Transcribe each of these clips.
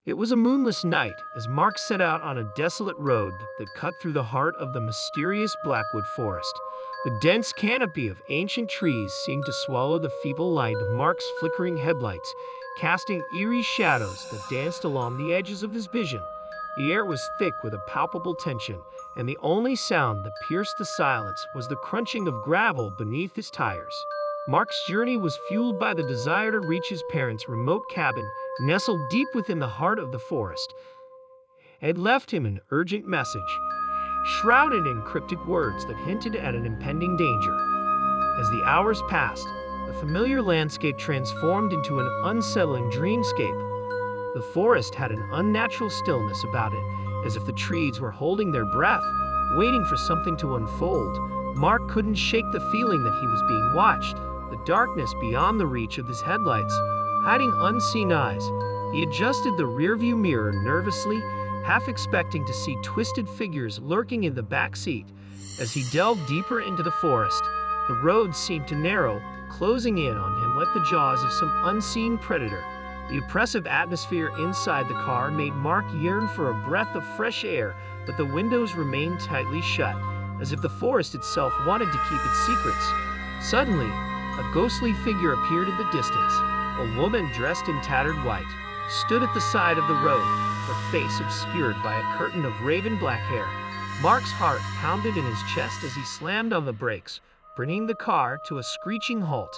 It was a moonless night as Mark set out on a desolate road that cut through the heart of the mysterious Blackwood forest. The dense canopy of ancient trees seemed to swallow the feeble light of Mark's flickering headlights, casting eerie shadows that danced along the edges of his vision. The air was thick with a palpable tension, and the only sound that pierced the silence was the crunching of gravel beneath his tires. Mark's journey was fueled by the desire to reach his parents' remote cabin, nestled deep within the heart of the forest. It had left him an urgent message, shrouded in cryptic words that hinted at an impending danger. As the hours passed, the familiar landscape transformed into an unsettling dreamscape. The forest had an unnatural stillness about it, as if the trees were holding their breath, waiting for something to unfold. Mark couldn't shake the feeling that he was being watched, the darkness beyond the reach of his headlights, hiding unseen eyes. He adjusted the rearview mirror nervously, half expecting to see twisted figures lurking in the back seat. As he delved deeper into the forest, the road seemed to narrow, closing in on him like the jaws of some unseen predator. The oppressive atmosphere inside the car made Mark yearn for a breath of fresh air, but the windows remained tightly shut, as if the forest itself wanted to keep its secrets. Suddenly, a ghostly figure appeared in the distance. A woman dressed in tattered white stood at the side of the road, her face obscured by a curtain of raven black hair. Mark's heart pounded in his chest as he slammed on the brakes, bringing the car to a screeching halt.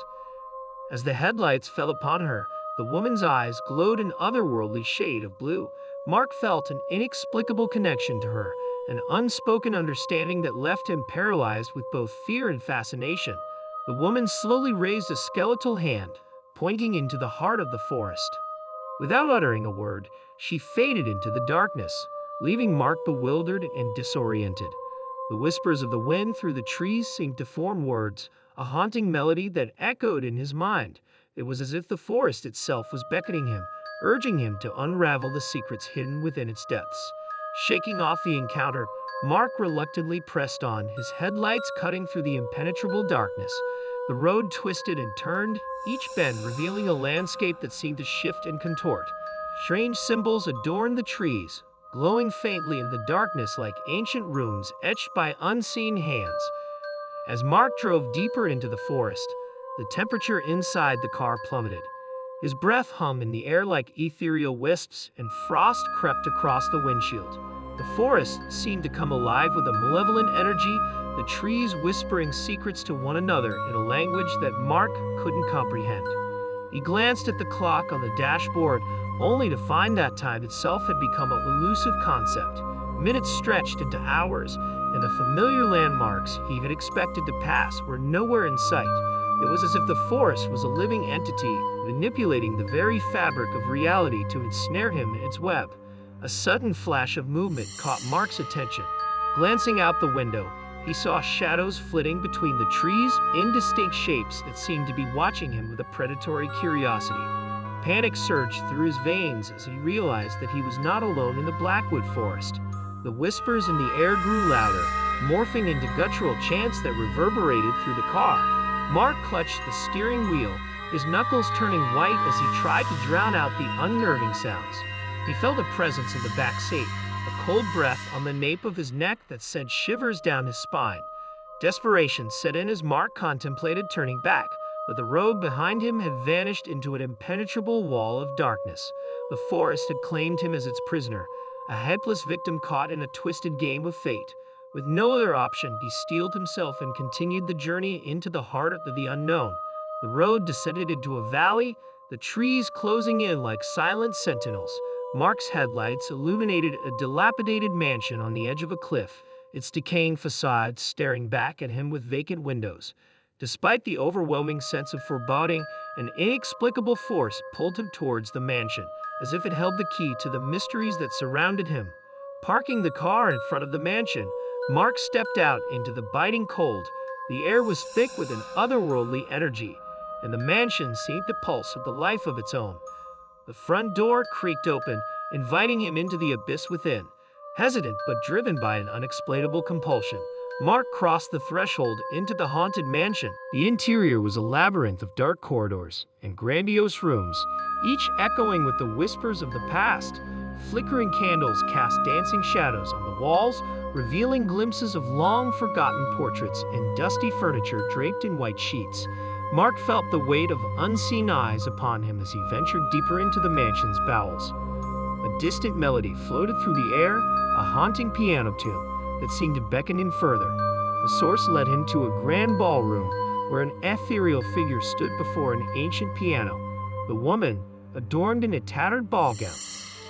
As the headlights fell upon her, the woman's eyes glowed an otherworldly shade of blue. Mark felt an inexplicable connection to her, an unspoken understanding that left him paralyzed with both fear and fascination. The woman slowly raised a skeletal hand, pointing into the heart of the forest. Without uttering a word, she faded into the darkness, leaving Mark bewildered and disoriented. The whispers of the wind through the trees seemed to form words, a haunting melody that echoed in his mind. It was as if the forest itself was beckoning him, urging him to unravel the secrets hidden within its depths. Shaking off the encounter, Mark reluctantly pressed on, his headlights cutting through the impenetrable darkness. The road twisted and turned, each bend revealing a landscape that seemed to shift and contort. Strange symbols adorned the trees, glowing faintly in the darkness like ancient runes etched by unseen hands. As Mark drove deeper into the forest, the temperature inside the car plummeted. His breath hummed in the air like ethereal wisps, and frost crept across the windshield. The forest seemed to come alive with a malevolent energy, the trees whispering secrets to one another in a language that Mark couldn't comprehend. He glanced at the clock on the dashboard, only to find that time itself had become an elusive concept. Minutes stretched into hours, and the familiar landmarks he had expected to pass were nowhere in sight. It was as if the forest was a living entity, manipulating the very fabric of reality to ensnare him in its web. A sudden flash of movement caught Mark's attention. Glancing out the window, he saw shadows flitting between the trees, indistinct shapes that seemed to be watching him with a predatory curiosity. Panic surged through his veins as he realized that he was not alone in the Blackwood forest. The whispers in the air grew louder, morphing into guttural chants that reverberated through the car. Mark clutched the steering wheel, his knuckles turning white as he tried to drown out the unnerving sounds. He felt a presence in the back seat, a cold breath on the nape of his neck that sent shivers down his spine. Desperation set in as Mark contemplated turning back, but the road behind him had vanished into an impenetrable wall of darkness. The forest had claimed him as its prisoner, a helpless victim caught in a twisted game of fate. With no other option, he steeled himself and continued the journey into the heart of the unknown. The road descended into a valley, the trees closing in like silent sentinels. Mark's headlights illuminated a dilapidated mansion on the edge of a cliff, its decaying facade staring back at him with vacant windows. Despite the overwhelming sense of foreboding, an inexplicable force pulled him towards the mansion, as if it held the key to the mysteries that surrounded him. Parking the car in front of the mansion, Mark stepped out into the biting cold. The air was thick with an otherworldly energy, and the mansion seemed to pulse with the life of its own. The front door creaked open, inviting him into the abyss within. Hesitant but driven by an unexplainable compulsion, Mark crossed the threshold into the haunted mansion. The interior was a labyrinth of dark corridors and grandiose rooms, each echoing with the whispers of the past. Flickering candles cast dancing shadows on the walls, revealing glimpses of long-forgotten portraits and dusty furniture draped in white sheets. Mark felt the weight of unseen eyes upon him as he ventured deeper into the mansion's bowels. A distant melody floated through the air, a haunting piano tune that seemed to beckon him further. The source led him to a grand ballroom where an ethereal figure stood before an ancient piano. The woman, adorned in a tattered ball gown,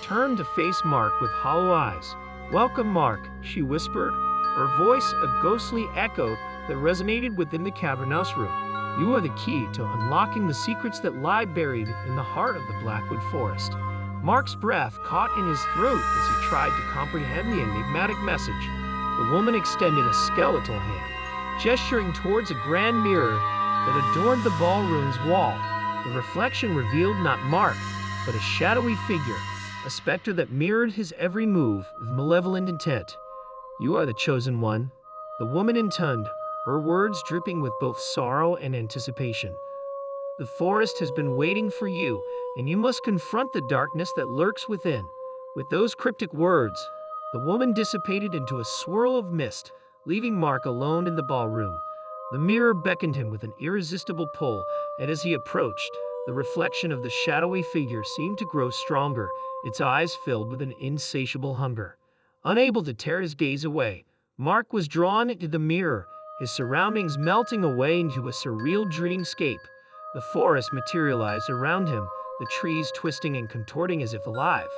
turned to face Mark with hollow eyes. "Welcome, Mark," she whispered, her voice a ghostly echo that resonated within the cavernous room. "You are the key to unlocking the secrets that lie buried in the heart of the Blackwood Forest." Mark's breath caught in his throat as he tried to comprehend the enigmatic message. The woman extended a skeletal hand, gesturing towards a grand mirror that adorned the ballroom's wall. The reflection revealed not Mark, but a shadowy figure, a specter that mirrored his every move with malevolent intent. "You are the chosen one," the woman intoned, her words dripping with both sorrow and anticipation. "The forest has been waiting for you, and you must confront the darkness that lurks within." With those cryptic words, the woman dissipated into a swirl of mist, leaving Mark alone in the ballroom. The mirror beckoned him with an irresistible pull, and as he approached, the reflection of the shadowy figure seemed to grow stronger, its eyes filled with an insatiable hunger. Unable to tear his gaze away, Mark was drawn into the mirror, his surroundings melting away into a surreal dreamscape. The forest materialized around him, the trees twisting and contorting as if alive.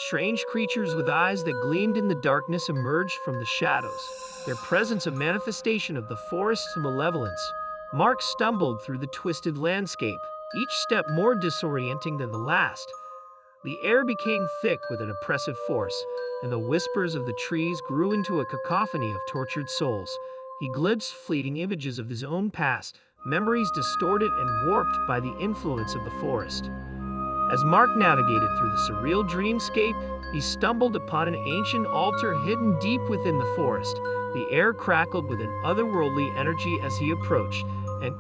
Strange creatures with eyes that gleamed in the darkness emerged from the shadows, their presence a manifestation of the forest's malevolence. Mark stumbled through the twisted landscape, each step more disorienting than the last. The air became thick with an oppressive force, and the whispers of the trees grew into a cacophony of tortured souls. He glimpsed fleeting images of his own past, memories distorted and warped by the influence of the forest. As Mark navigated through the surreal dreamscape, he stumbled upon an ancient altar hidden deep within the forest. The air crackled with an otherworldly energy as he approached,